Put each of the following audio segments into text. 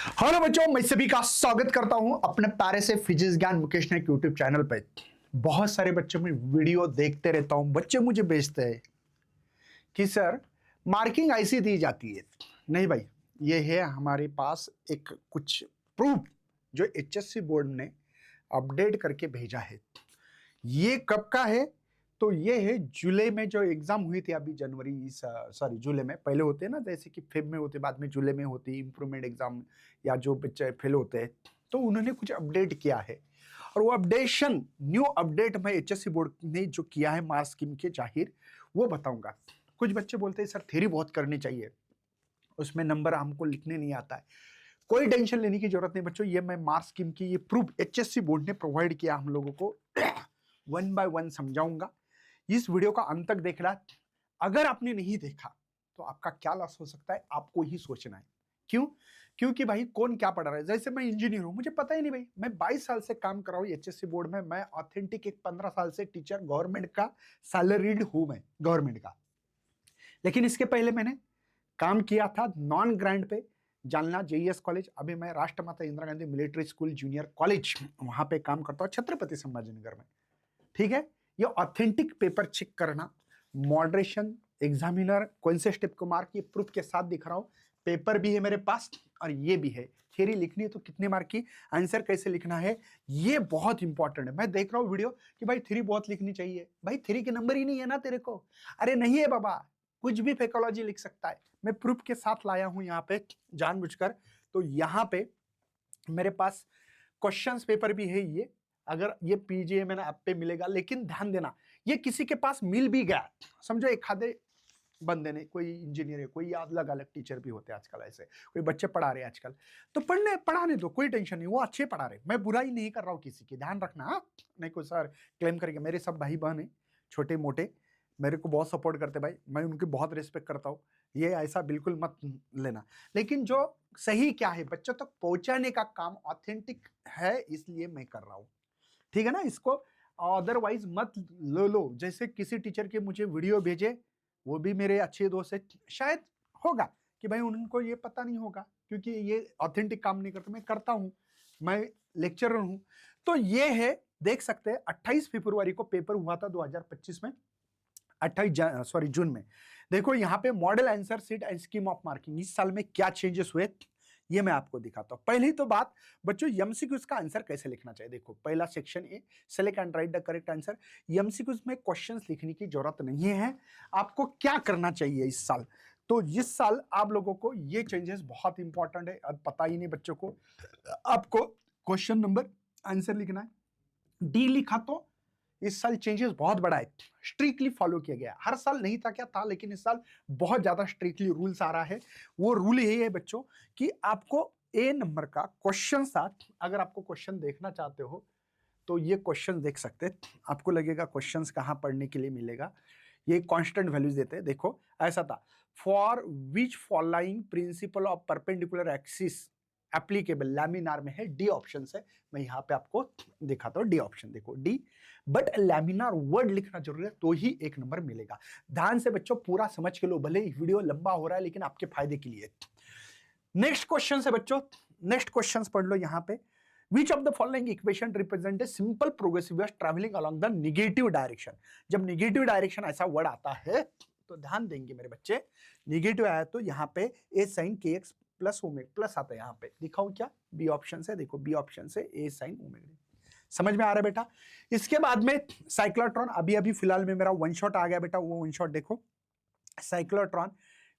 Hello बच्चों, मैं सभी का स्वागत करता हूं अपने प्यारे से फिजिक्स ज्ञान मुकेश नायक यूट्यूब चैनल पे। बहुत सारे बच्चों में वीडियो देखते रहता हूं, बच्चे मुझे भेजते हैं कि सर मार्किंग ऐसी दी जाती है। नहीं भाई, ये है हमारे पास एक कुछ प्रूफ जो एचएससी बोर्ड ने अपडेट करके भेजा है। ये कब का है? तो ये है जुलाई में जो एग्जाम हुई थी अभी जनवरी सॉरी जुलाई में, पहले होते हैं ना, जैसे कि फेब में होते, बाद में जुलाई में होती इंप्रूवमेंट एग्जाम या जो बच्चे फेल होते हैं, तो उन्होंने कुछ अपडेट किया है। और वो अपडेशन न्यू अपडेट में एचएससी बोर्ड ने जो किया है मार्क्स स्कीम के जाहिर, वो बताऊंगा। कुछ बच्चे बोलते हैं सर थ्योरी बहुत करनी चाहिए, उसमें नंबर हमको लिखने नहीं आता है। कोई टेंशन लेने की जरूरत नहीं बच्चों, ये मैं मार्क्स स्कीम की ये प्रूफ एचएससी बोर्ड ने प्रोवाइड किया हम लोगों को, वन बाय वन समझाऊंगा। इस वीडियो का अंत तक देखना। अगर आपने नहीं देखा तो आपका क्या लॉस हो सकता है, आपको ही सोचना है। क्यों? क्योंकि भाई कौन क्या पढ़ा रहा है। जैसे मैं इंजीनियर हूं, मुझे पता ही नहीं भाई, मैं 22 साल से काम कर रहा हूं एचएससी बोर्ड में। मैं ऑथेंटिक एक 15 साल से टीचर गवर्नमेंट का सैलरीड हूं, मैं गवर्नमेंट का। लेकिन इसके पहले मैंने काम किया था नॉन ग्रांट पे, जालना जेईएस कॉलेज। अभी मैं Rashtramata Indira Gandhi military school junior college वहां पे काम करता हूं, छत्रपति संभाजीनगर में। ठीक है, ये ऑथेंटिक पेपर चेक करना, मॉडरेशन, एग्जामिनर कौन से स्टेप को मार्क, ये प्रूफ के साथ दिख रहा हूं। पेपर भी है मेरे पास और ये भी है। थ्योरी लिखनी है तो कितने मार्क की, आंसर कैसे लिखना है, ये बहुत इंपॉर्टेंट है। मैं देख रहा हूं वीडियो कि भाई थ्योरी बहुत लिखनी चाहिए। भाई थ्योरी के नंबर ही नहीं है ना तेरे को। अरे नहीं है बाबा, कुछ भी फेकोलॉजी लिख सकता है। मैं प्रूफ के साथ लाया हूं यहाँ पे जानबूझकर। तो यहाँ पे मेरे पास क्वेश्चंस पेपर भी है ये। अगर ये पीजीए में ना ऐप पे मिलेगा, लेकिन ध्यान देना ये किसी के पास मिल भी गया, समझो एक आधे बंदे ने, कोई इंजीनियर है, कोई अलग अलग टीचर भी होते हैं आजकल, ऐसे कोई बच्चे पढ़ा रहे हैं आजकल, तो पढ़ाने दो, कोई टेंशन नहीं, वो अच्छे पढ़ा रहे। मैं बुराई नहीं कर रहा हूँ किसी की, ध्यान रखना। हाँ, नहीं कोई सर क्लेम करेंगे। मेरे सब भाई बहन है, छोटे मोटे, मेरे को बहुत सपोर्ट करते भाई, मैं उनकी बहुत रिस्पेक्ट करता हूँ। ये ऐसा बिल्कुल मत लेना। लेकिन जो सही क्या है बच्चों तक पहुंचाने का काम ऑथेंटिक है, इसलिए मैं कर रहा हूं। ठीक है ना, इसको अदरवाइज मत लो। जैसे किसी टीचर के मुझे वीडियो भेजे, वो भी मेरे अच्छे दोस्त है, शायद होगा कि भाई उनको ये पता नहीं होगा, क्योंकि ये ऑथेंटिक काम नहीं करता, मैं करता हूं, मैं लेक्चरर हूं। तो ये है, देख सकते हैं 28 फरवरी को पेपर हुआ था 2025 में, 28 जून में। देखो यहाँ पे model answer sheet and scheme of marking, इस साल में क्या चेंजेस हुए ये मैं आपको दिखाता हूं। पहली तो बात बच्चों, एमसीक्यूज का आंसर कैसे लिखना चाहिए। देखो पहला section A, select and right the correct answer. MCQs में क्वेश्चंस लिखने की जरूरत नहीं है। आपको क्या करना चाहिए इस साल, तो इस साल आप लोगों को ये चेंजेस बहुत इंपॉर्टेंट है। अब पता ही नहीं बच्चों को, आपको क्वेश्चन नंबर आंसर लिखना है। डी लिखा तो इस साल चेंजेस बहुत बड़ा है, स्ट्रिक्टली फॉलो किया गया। हर साल नहीं था क्या था, लेकिन इस साल बहुत ज्यादा स्ट्रिक्टली रूल्स आ रहा है। वो रूल यही है बच्चों कि आपको ए नंबर का क्वेश्चन साथ, अगर आपको क्वेश्चन देखना चाहते हो तो ये क्वेश्चन देख सकते हैं। आपको लगेगा क्वेश्चंस कहां पढ़ने के लिए मिलेगा, ये कांस्टेंट वैल्यूज देते हैं। देखो ऐसा था, for which following principle of perpendicular axis applicable, laminar में है, डी ऑप्शन है। मैं यहां पे आपको दिखाता हूं डी ऑप्शन, देखो डी। बट लैमिनार वर्ड लिखना जरूरी है, तो ही एक नंबर मिलेगा। ध्यान से बच्चों पूरा समझ के लो, भले ही वीडियो लंबा हो रहा है लेकिन आपके फायदे के लिए। नेक्स्ट क्वेश्चन है बच्चों, नेक्स्ट क्वेश्चन पढ़ लो यहां पे। Which of the following equation represent a simple progressive wave traveling along the negative direction? जब नेगेटिव डायरेक्शन ऐसा वर्ड आता है तो ध्यान देंगे मेरे बच्चे, नेगेटिव आया तो यहाँ पे ए साइन के एक्स प्लस ओमेगा प्लस आता है। यहाँ पे दिखाऊं क्या, बी ऑप्शन से, देखो बी ऑप्शन से ए साइन ओमेगा। समझ में आ रहा है बेटा। इसके बाद में साइक्लोट्रॉन, अभी अभी फिलहाल में मेरा वन शॉट आ गया बेटा, वो वन शॉट देखो। साइक्लोट्रॉन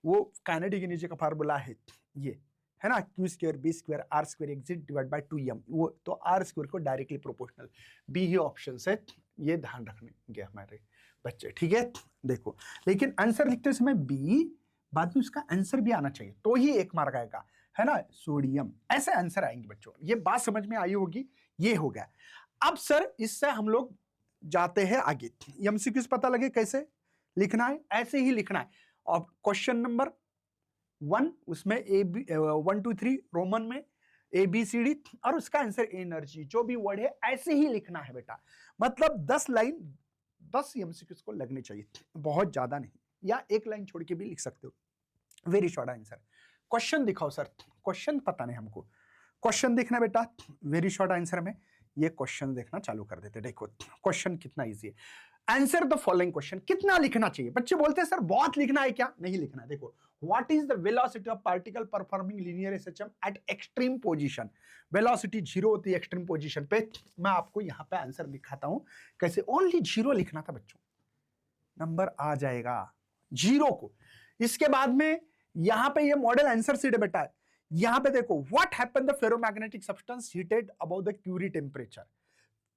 वो काइनेटिक एनर्जी का फार्मूला है, ये है ना, q square b square r square exit divide by 2m, वो तो आर स्क्वायर को डायरेक्टली प्रोपोर्शनल, बी ही ऑप्शन है। ये ध्यान रखने हमारे बच्चे, ठीक है। देखो लेकिन आंसर लिखते समय बी, बाद में उसका आंसर भी आना चाहिए, तो ही एक मार्क आएगा, है ना। सोडियम, ऐसे आंसर आएंगे बच्चों। ये बात समझ में आई होगी, ये हो गया। अब सर इससे हम लोग जाते हैं आगे। एमसीक्यूज पता लगे कैसे लिखना है, ऐसे ही लिखना है। और क्वेश्चन नंबर 1, उसमें ए बी 1 2 3 रोमन में ABCD, और उसका आंसर एनर्जी, जो भी वर्ड है ऐसे ही लिखना है बेटा। मतलब 10 लाइन 10 एमसीक्यूज को लगने चाहिए, बहुत ज्यादा नहीं, या एक लाइन छोड़ के भी लिख सकते हो। Very short answer. क्वेश्चन दिखाओ सर, क्वेश्चन पता नहीं हमको, क्वेश्चन देखना बेटा, वेरी शॉर्ट आंसर में ये क्वेश्चन देखना चालू कर देते। देखो क्वेश्चन कितना इजी है। आंसर द फॉलोइंग क्वेश्चन, कितना लिखना चाहिए? बच्चे बोलते हैं सर बहुत लिखना है क्या? नहीं लिखना है। देखो what is the velocity of particle performing linear SHM eight extreme position? Velocity 0 होती है एक्सट्रीम पोजीशन पे। मैं आपको यहां पे आंसर दिखाता हूं कैसे। ओनली 0 लिखना था बच्चों, नंबर आ जाएगा 0 को। इसके बाद में यहां पे ये मॉडल आंसर सीट है बेटा। यहां पे देखो what happened the ferromagnetic substance heated above the Curie temperature?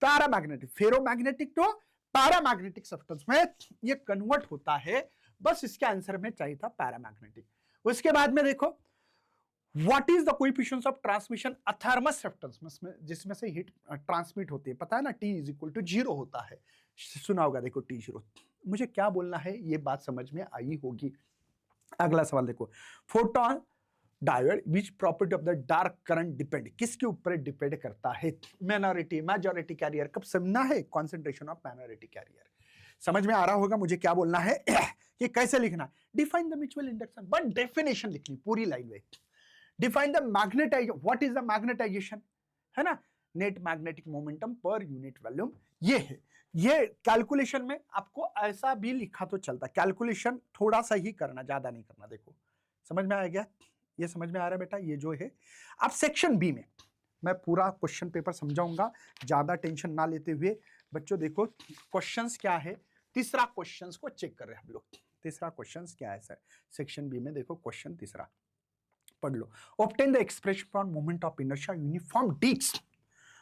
Paramagnetic, ferromagnetic तो पैरामैग्नेटिक सब्सटेंस में ये कन्वर्ट होता है। बस इसके आंसर में चाहिए था पैरामैग्नेटिक। उसके बाद में देखो what is the coefficient of transmission a thermos substance में, जिसमें से हीट ट्रांसमिट होती है, पता है ना, T इज इक्वल टू 0 होता है। सुना होगा देखो T0। मुझे क्या बोलना है ये बात समझ में आई होगी। अगला सवाल देखो, photon diode which property of the dark current depend, किसके ऊपर डिपेंड करता है? Minority majority carrier. कब समझना है? Concentration of minority carrier. समझ में आ रहा होगा मुझे क्या बोलना है कि कैसे लिखना। Define the mutual induction, but definition लिखनी पूरी लाइन में। Define the magnetization, what is the magnetization, है ना, net magnetic momentum per unit volume. ये है, ये कैलकुलेशन में आपको ऐसा भी लिखा तो चलता, कैलकुलेशन थोड़ा सा ही करना, ज्यादा नहीं करना। देखो समझ में आ गया? ये समझ में आ रहा है बेटा? ये जो है अब सेक्शन बी में मैं पूरा क्वेश्चन पेपर समझाऊंगा, ज्यादा टेंशन ना लेते हुए। बच्चों देखो क्वेश्चंस क्या है, तीसरा क्वेश्चंस को चेक कर रहे हैं हम लोग। तीसरा क्वेश्चंस क्या है सर? सेक्शन बी में देखो क्वेश्चन तीसरा पढ़ लो। Obtain the expression for moment of inertia uniform disc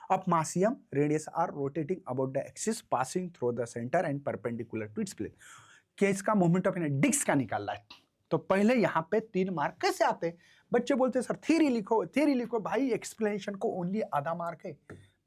of massium radius are rotating about the axis passing through the center and perpendicular to its plane। क्या इसका moment of inertia disc का निकालना है। तो पहले यहां पे 3 मार्क कैसे आते हैं? बच्चे बोलते हैं सर थ्योरी लिखो, थ्योरी लिखो। भाई एक्सप्लेनेशन को ओनली आधा मार्क है।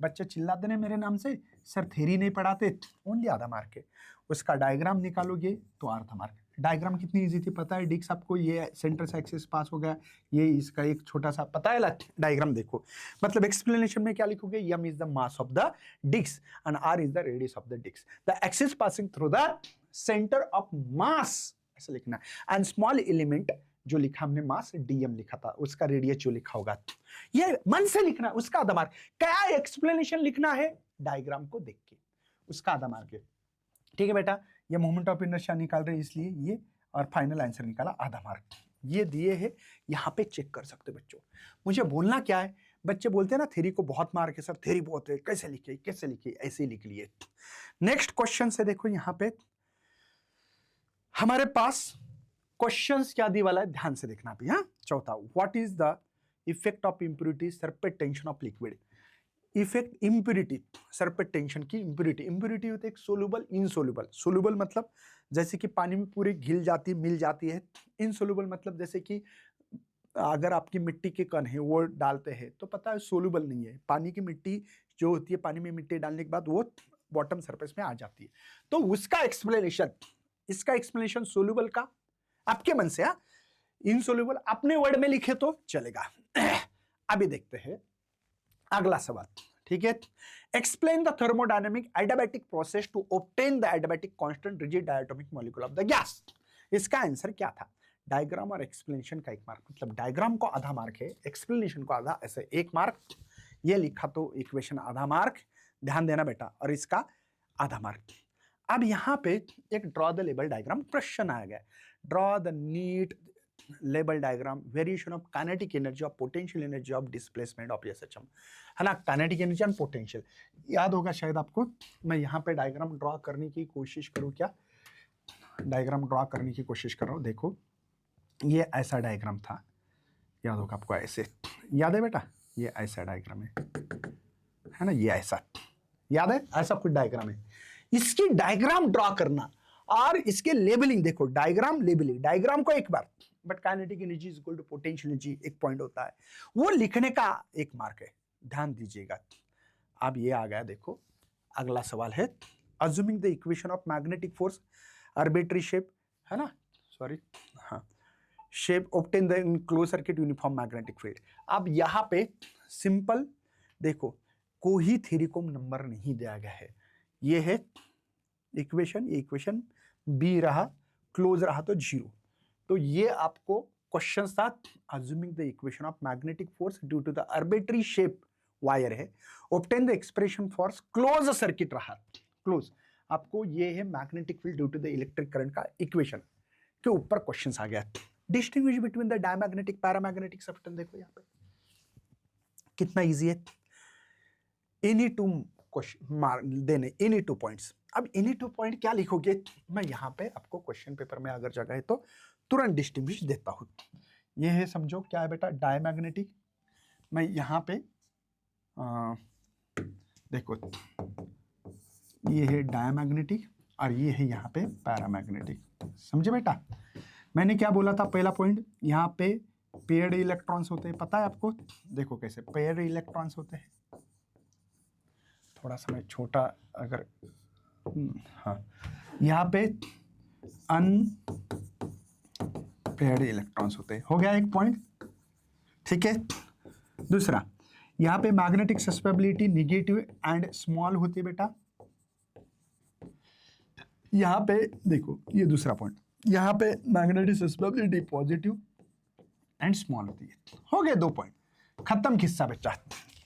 बच्चे चिल्लाते हैं मेरे नाम से, सर थ्योरी नहीं पढ़ाते, ओनली आधा मार्क है। उसका डायग्राम निकालोगे तो आधा मार्क। डायग्राम कितनी इजी थी पता है? डिस्क आपको ये सेंटर से एक्सिस पास हो गया, ये इसका एक छोटा सा पता है डायग्राम। देखो मतलब एक्सप्लेनेशन में क्या लिखोगे? M is the mass of the disc and R is the radius of the disc, the axis passing through the centre of mass, ऐसा लिखना। एंड स्मॉल एलिमेंट जो लिखा हमने मास डीएम लिखा था, उसका रेडियस जो लिखा होगा ये मन से लिखना, उसका आधा मार्क। क्या एक्सप्लेनेशन लिखना है? डायग्राम को देख के, उसका आधा मार्क है। ठीक है बेटा, ये मोमेंट ऑफ इनर्शिया निकाल रहे हैं इसलिए ये, और फाइनल आंसर निकाला आधा मार्क। ये दिए है, यहां पे चेक कर सकते बच्चों। मुझे बोलना क्या है? बच्चे बोलते हैं ना थ्योरी को बहुत मार्क है सर, थ्योरी बहुत है, कैसे लिखे कैसे लिखे? ऐसे ही लिख लिए। नेक्स्ट क्वेश्चन से देखो, यहां पे हमारे पास क्वेश्चंस क्या दी वाला है, ध्यान से देखना भी। हाँ, चौथा, what is the effect of impurity surface tension of liquid? Effect impurity, surface tension की इंप्योरिटी। इंप्योरिटी होती है एक सोलुबल, इनसोलुबल। सोलुबल मतलब जैसे कि पानी में पूरी घिल जाती, मिल जाती है। इनसोलुबल मतलब जैसे कि अगर आपकी मिट्टी के कण है वो डालते हैं तो पता है सोलुबल नहीं है। पानी की मिट्टी जो होती है, पानी में मिट्टी डालने के बाद वो बॉटम सरफेस में आ जाती है। तो उसका एक्सप्लेनेशन, इसका एक्सप्लेनेशन सोलुबल का आपके मन से, इनसोल्यूबल अपने वर्ड में लिखे तो चलेगा। अभी देखते हैं अगला सवाल। ठीक है, explain the thermodynamic adiabatic process to obtain the adiabatic constant rigid diatomic molecule of the gas. इसका आंसर क्या था? डायग्राम और एक्सप्लेनेशन का 1 मार्क, मतलब डायग्राम को आधा मार्क है, एक्सप्लेनेशन को आधा, ऐसे 1 मार्क। ये लिखा तो इक्वेशन आधा मार्क, ध्यान देना बेटा, और इसका आधा मार्क। अब यहां पे एक draw the label diagram question आ गया। Draw the neat label diagram variation of kinetic energy of potential energy of displacement of SHM, है ना, काइनेटिक एनर्जी एंड पोटेंशियल। याद होगा शायद आपको। मैं यहाँ पे डायग्राम ड्रॉ करने की कोशिश करूँ क्या? डायग्राम ड्रॉ करने की कोशिश कर रहा हूँ। देखो ये ऐसा डायग्राम था, याद होगा आपको, ऐसे याद है बेटा? ये ऐसा डायग्राम है ना, ये ऐसा याद है, ऐसा कुछ डायग्राम है। इसकी डायग्राम ड्रॉ करना और इसके लेबलिंग, देखो डायग्राम लेबलिंग, डायग्राम को 1 बार, but kinetic energy is equal to potential energy 1 point होता है, वो लिखने का 1 मार्क है। ध्यान दीजिएगा। अब ये आ गया, देखो अगला सवाल है, assuming the equation of magnetic force arbitrary shape, है ना, सॉरी, हाँ, shape obtain the close circuit uniform magnetic field. अब यहाँ पे सिंपल देखो, कोई थ्योरी को नंबर नहीं दिया गया है। ये है इक्वेशन, ये इक्वेशन बी रहा, क्लोज रहा तो 0। तो ये आपको क्वेश्चन था assuming the equation of magnetic force due to the arbitrary shape wire है, obtain the expression for close circuit रहा। क्लोज आपको ये है magnetic field due to the electric current का इक्वेशन के ऊपर क्वेश्चन आ गया। Distinguish between the diamagnetic paramagnetic substance, देखो यहाँ पे कितना इजी है। एनी टू क्वेश्चन देने, एनी टू पॉइंट्स। अब एनी टू पॉइंट क्या लिखोगे, मैं यहाँ पे आपको क्वेश्चन पेपर में अगर जगह है तो तुरंत डिस्टिंग्विश देता हूँ। ये है, समझो क्या है बेटा, डायमैग्नेटिक। मैं यहाँ पे देखो ये है डायमैग्नेटिक और ये है यहाँ पे पैरामैग्नेटिक, समझे बेटा। मैंने क्या बोला था, पहला पॉइंट यहाँ पे पेयर्ड इलेक्ट्रॉन्स होते हैं, पता है आपको, देखो कैसे पेयर्ड इलेक्ट्रॉन्स होते हैं। थोड़ा सा मैं छोटा अगर, हाँ, यहाँ पे अनपेयर्ड इलेक्ट्रॉन्स होते हैं, हो गया एक पॉइंट, ठीक है। दूसरा, यहाँ पे मैग्नेटिक सस्पेबिलिटी निगेटिव एंड स्मॉल होती है बेटा। यहाँ पे देखो ये दूसरा पॉइंट, यहाँ पे मैग्नेटिक सस्पेबिलिटी पॉजिटिव एंड स्मॉल होती है। हो गए 2 पॉइंट, खत्म किस्सा बच्चा।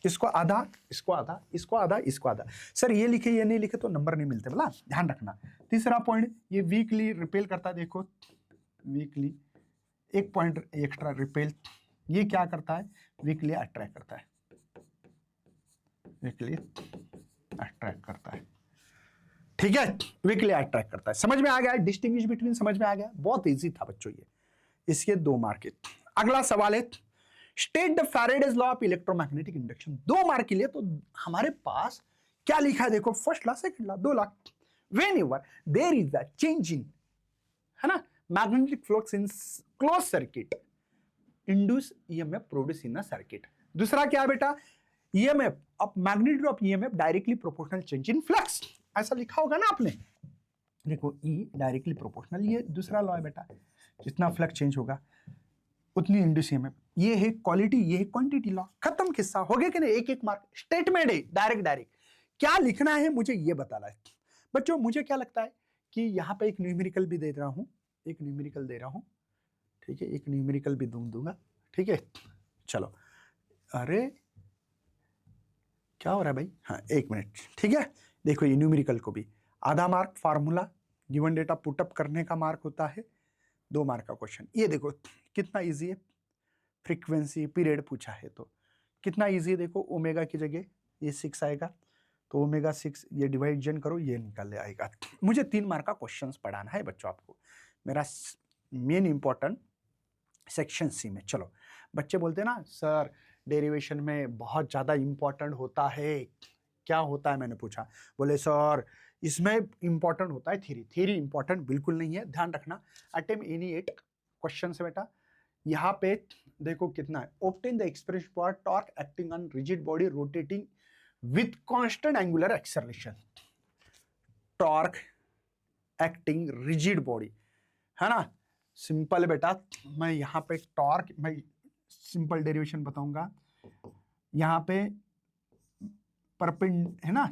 इसको आधा, इसको आधा, इसको आधा, इसको आधा। सर ये लिखे ये नहीं लिखे तो नंबर नहीं मिलते, बोला ध्यान रखना। तीसरा पॉइंट, ये वीकली रिपेल करता है, देखो वीकली 1 पॉइंट एक्स्ट्रा रिपेल। ये क्या करता है, वीकली अट्रैक्ट करता है, वीकली अट्रैक्ट करता है, ठीक है, वीकली अट्रैक्ट करता है। समझ में आ गया, डिस्टिंग्विश बिटवीन समझ में आ गया, बहुत इजी था बच्चों ये। इसके 2 मार्क है। अगला सवाल है, state the Faraday's law of electromagnetic induction. 2 mark के लिए तो हमारे पास क्या लिखा है, देखो first law second law, 2 lakh. When ever there is a change in, है ना, magnetic flux in close circuit induce EMF produce in a circuit. दूसरा क्या है बेटा, EMF of magnitude of EMF directly proportional change in flux, ऐसा लिखा होगा ना आपने। देखो ई डायरेक्टली प्रोपोर्शनल, ये दूसरा लॉ है बेटा, जितना फ्लक्स चेंज होगा उतनी इंड्यूस ईएमएफ। ये है क्वालिटी, ये है क्वांटिटी लॉ। खत्म किस्सा, हो गया कि नहीं, 1-1 मार्क। स्टेटमेंट है डायरेक्ट क्या लिखना है मुझे ये बताना है बच्चों। मुझे क्या लगता है कि यहाँ पे एक न्यूमेरिकल भी दे रहा हूँ, एक न्यूमेरिकल दे रहा हूँ, ठीक है, एक न्यूमेरिकल भी दूंगा, ठीक है। चलो, अरे क्या हो रहा है भाई, हाँ 1 मिनट, ठीक है। देखो ये न्यूमेरिकल को भी आधा mark, formula given data put up करने का मार्क होता है, 2 मार्क का क्वेश्चन। ये देखो कितना इजी है, फ्रीक्वेंसी पीरियड पूछा है तो कितना इजी है। देखो ओमेगा की जगह ये 6 आएगा, तो ओमेगा 6 ये डिवाइजन करो, ये निकल आएगा। मुझे 3 मार्क का क्वेश्चन पढ़ाना है बच्चों आपको, मेरा मेन इंपॉर्टेंट सेक्शन सी में। चलो, बच्चे बोलते हैं ना सर डेरिवेशन में बहुत ज़्यादा इंपॉर्टेंट होता है, क्या होता है, मैंने पूछा, बोले सर इसमें इंपॉर्टेंट होता है थ्योरी। थ्योरी इंपॉर्टेंट बिल्कुल नहीं है, ध्यान रखना। अटेम्प्ट एनी 8 क्वेश्चन से बेटा। यहाँ पे देखो कितना है, obtain the expression for torque acting on rigid body rotating with constant angular acceleration. Torque acting rigid body, है ना, सिंपल है बेटा। मैं यहाँ पे टॉर्क, मैं सिंपल डेरिवेशन बताऊंगा। यहाँ पे परपेंड है ना,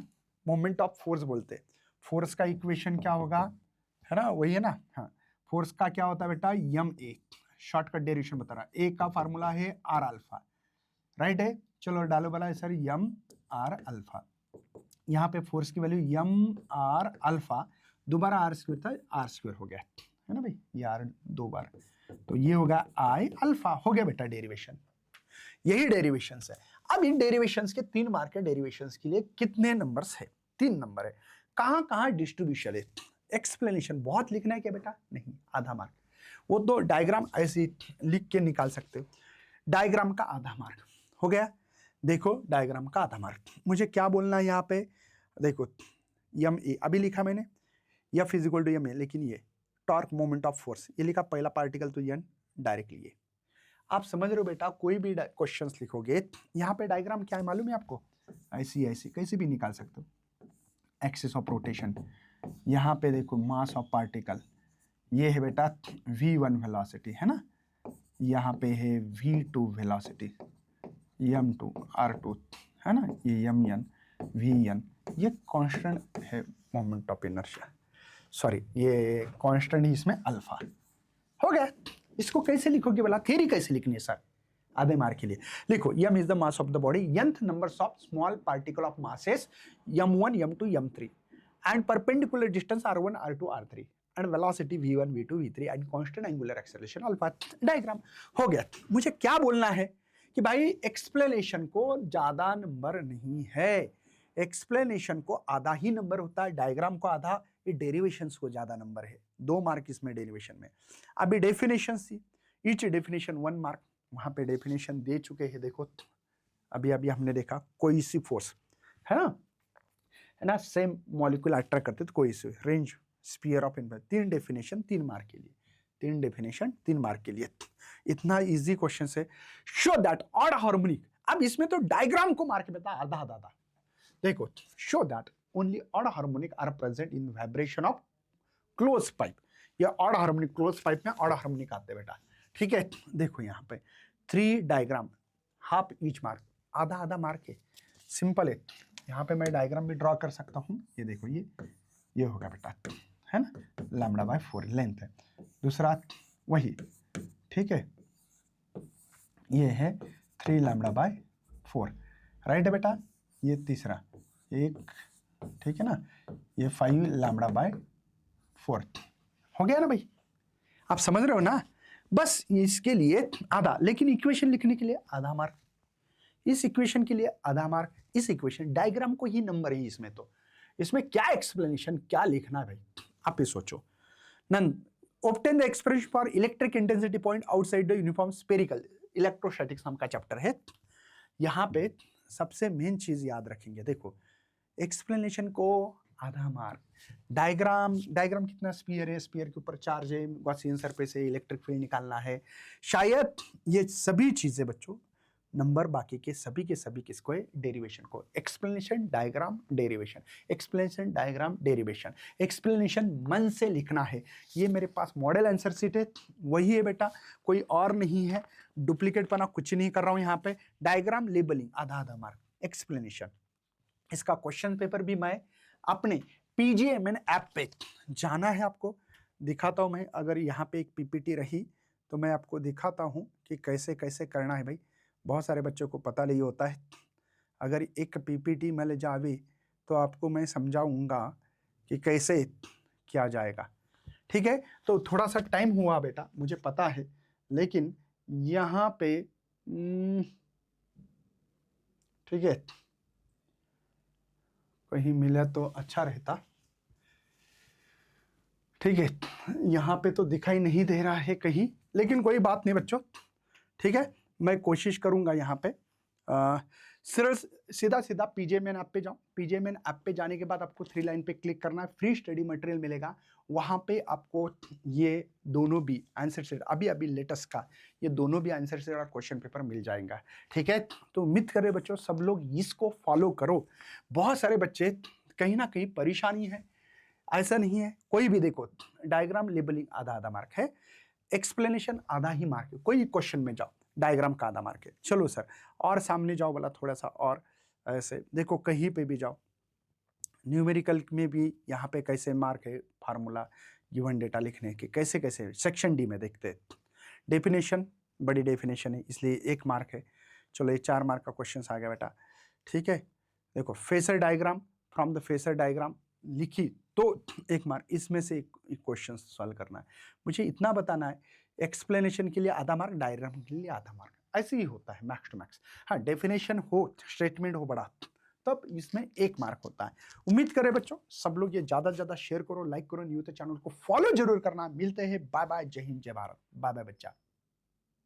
मोमेंट ऑफ फोर्स बोलते हैं। फोर्स का इक्वेशन क्या होगा, है ना, वही है ना, हाँ। फोर्स का क्या होता है बेटा, यम ए, शॉर्टकट डेरिवेशन बता रहा। ए का फार्मूला है आर अल्फा, राइट है। चलो डालो वाला है सर यम आर अल्फा। यहाँ पे फोर्स की वैल्यू यम आर अल्फा, दोबारा आर स्क्वायर था, आर स्क्वायर हो गया, है ना भाई, ये आर 2 बार, तो ये होगा आई अल्फा। हो गया बेटा डेरिवेशन, यही डेरिवेशन है। अब इन डेरिवेशन के 3 मार्क के डेरिवेशन के लिए कितने नंबर्स है, 3 नंबर है। कहां डिस्ट्रीब्यूशन है, एक्सप्लेनेशन बहुत लिखना है क्या बेटा, नहीं, आधा मार्क। वो तो डायग्राम ऐसे लिख के निकाल सकते हो, डायग्राम का आधा मार्क हो गया। देखो डायग्राम का आधा मार्क, मुझे क्या बोलना है यहाँ पे, देखो यम ए अभी लिखा मैंने, या फिजिकल टू यम ए, लेकिन ये टॉर्क मोमेंट ऑफ फोर्स ये लिखा, पहला पार्टिकल तो यन डायरेक्टली ये। आप समझ रहे हो बेटा, कोई भी क्वेश्चंस लिखोगे यहाँ पे डायग्राम क्या है मालूम है आपको, ऐसी ऐसी कैसे भी निकाल सकते हो। एक्सिस ऑफ रोटेशन, यहाँ पे देखो मास ऑफ पार्टिकल, ये है बेटा v1 वेलोसिटी, है ना, यहाँ पे है v2 वेलोसिटी, m2 r2, है ना, ये mn vn, ये कांस्टेंट है मोमेंट ऑफ इनर्शिया, सॉरी ये कांस्टेंट ही इसमें अल्फा। हो गया, इसको कैसे लिखोगे बोला, थ्योरी कैसे लिखनी है सर, आधे मार्क के लिए लिखो m is the mass of the body, nth numbers of small particle of masses m1 m2 m3 and perpendicular distance r1 r2 r3 and velocity v1 v2 v3 and constant angular acceleration alpha. Diagram हो गया। मुझे क्या बोलना है कि भाई explanation को ज्यादा नंबर नहीं है, एक्सप्लेनेशन को आधा ही नंबर होता है, डायग्राम को आधा, ये डेरिवेशंस को ज्यादा नंबर है, 2 मार्क इसमें डेरिवेशन में। अभी डेफिनेशन सी, ईच डेफिनेशन 1 मार्क, वहां पे डेफिनेशन दे चुके हैं, देखो अभी अभी हमने देखा कोई फोर्स है ना, सेम मॉलिक्यूल अट्रैक्ट करते तो कोई range sphere of inverse, 3 definition 3 mark के लिए, 3 डेफिनेशन 3 मार्क के लिए। इतना इजी क्वेश्चन है। शो दैट ऑड हार्मोनिक, अब इसमें तो डायग्राम को मार्क बता आधा आधा आधा, देखो show that only odd harmonic are present in vibration of close pipe, या ऑड हार्मोनिक क्लोज पाइप में ऑड हार्मोनिक आते बेटा, ठीक है। देखो यहाँ पे 3 डायग्राम, हाफ ईच मार्क, आधा आधा मार्क है, सिंपल है। यहाँ पे मैं डायग्राम भी ड्रॉ कर सकता हूँ, ये देखो ये होगा बेटा, है ना, λ/4 लेंथ है। दूसरा वही, ठीक है, ये है 3 λ/4, राइट है बेटा। ये तीसरा एक, ठीक है ना, ये 5 λ/4 हो गया ना भाई, आप समझ रहे हो ना। बस इसके लिए आधा, लेकिन इक्वेशन लिखने के लिए आधा मार्क, इस इक्वेशन के लिए आधा मार्क, इस इक्वेशन डायग्राम को ही नंबर है इसमें, तो इसमें क्या एक्सप्लेनेशन क्या लिखना है भाई, आप ही सोचो। None obtain the expression for electric intensity point outside the uniform spherical, electrostatics नाम का चैप्टर है। यहाँ पे सबसे मेन चीज याद रखेंगे, देखो एक्सप्लेनेशन को आधा मार्क, डायग्राम कितना स्फीयर है, स्फीयर के ऊपर चार्ज है, गॉसियन सरफेस है, इलेक्ट्रिक फील्ड निकालना है, शायद ये सभी चीजें बच्चों नंबर, बाकी के सभी किसको है, डेरिवेशन को। Explanation diagram derivation, explanation diagram derivation, explanation मन से लिखना है। ये मेरे पास मॉडल आंसर शीट है, वही है बेटा, कोई और नहीं है, डुप्लीकेट पना कुछ नहीं कर रहा हूं यहाँ पे। डायग्राम लेबलिंग आधा आधा मार्क, एक्सप्लेनेशन, इसका क्वेश्चन पेपर भी मैं अपने PGMN ऐप पे जाना है, आपको दिखाता हूं मैं। अगर यहाँ पे एक PPT रही तो मैं आपको दिखाता हूं कि कैसे कैसे करना है भाई, बहुत सारे बच्चों को पता नहीं होता है। अगर एक PPT में ले जावे तो आपको मैं समझाऊंगा कि कैसे किया जाएगा, ठीक है। तो थोड़ा सा टाइम हुआ बेटा, मुझे पता है, लेकिन यहाँ पे ठीक है, कहीं मिला तो अच्छा रहता, ठीक है। यहाँ पे तो दिखाई नहीं दे रहा है कहीं, लेकिन कोई बात नहीं बच्चों, ठीक है, मैं कोशिश करूंगा यहाँ पे सीधा PGMN ऐप पे जाऊँ। PGMN ऐप पे जाने के बाद आपको 3 लाइन पे क्लिक करना है, फ्री स्टडी मटेरियल मिलेगा, वहाँ पे आपको ये दोनों भी आंसर शीट, अभी लेटेस्ट का ये दोनों भी आंसर शीट और क्वेश्चन पेपर मिल जाएगा, ठीक है। तो उम्मीद करें बच्चों सब लोग इसको फॉलो करो। बहुत सारे बच्चे कहीं ना कहीं परेशानी है, ऐसा नहीं है, कोई भी देखो डायग्राम लेबलिंग आधा आधा मार्क है, एक्सप्लेनेशन आधा ही मार्क है, कोई क्वेश्चन में जाओ डायग्राम का आधा मार्क है। चलो सर और सामने जाओ बोला, थोड़ा सा और ऐसे देखो, कहीं पे भी जाओ, न्यूमेरिकल में भी यहाँ पे कैसे मार्क है, फार्मूला गिवन डेटा लिखने के कैसे कैसे, सेक्शन डी में देखते हैं। डेफिनेशन बड़ी डेफिनेशन है इसलिए 1 मार्क है। चलो ये 4 मार्क का क्वेश्चन आ गया बेटा, ठीक है। देखो phasor diagram, from the phasor diagram लिखी तो 1 मार्क, इसमें से एक क्वेश्चन सॉल्व करना है। मुझे इतना बताना है, एक्सप्लेनेशन के लिए आधा मार्क, डायग्राम के लिए आधा मार्क, ऐसे ही होता है मैक्स टू मैक्स। हाँ डेफिनेशन हो, स्टेटमेंट हो बड़ा, तब इसमें 1 मार्क होता है। उम्मीद करें बच्चों सब लोग ये ज्यादा से ज्यादा शेयर करो, लाइक करो, न्यू तो चैनल को फॉलो जरूर करना। मिलते हैं, बाय बाय, जय हिंद जय भारत, बाय बाय बच्चा।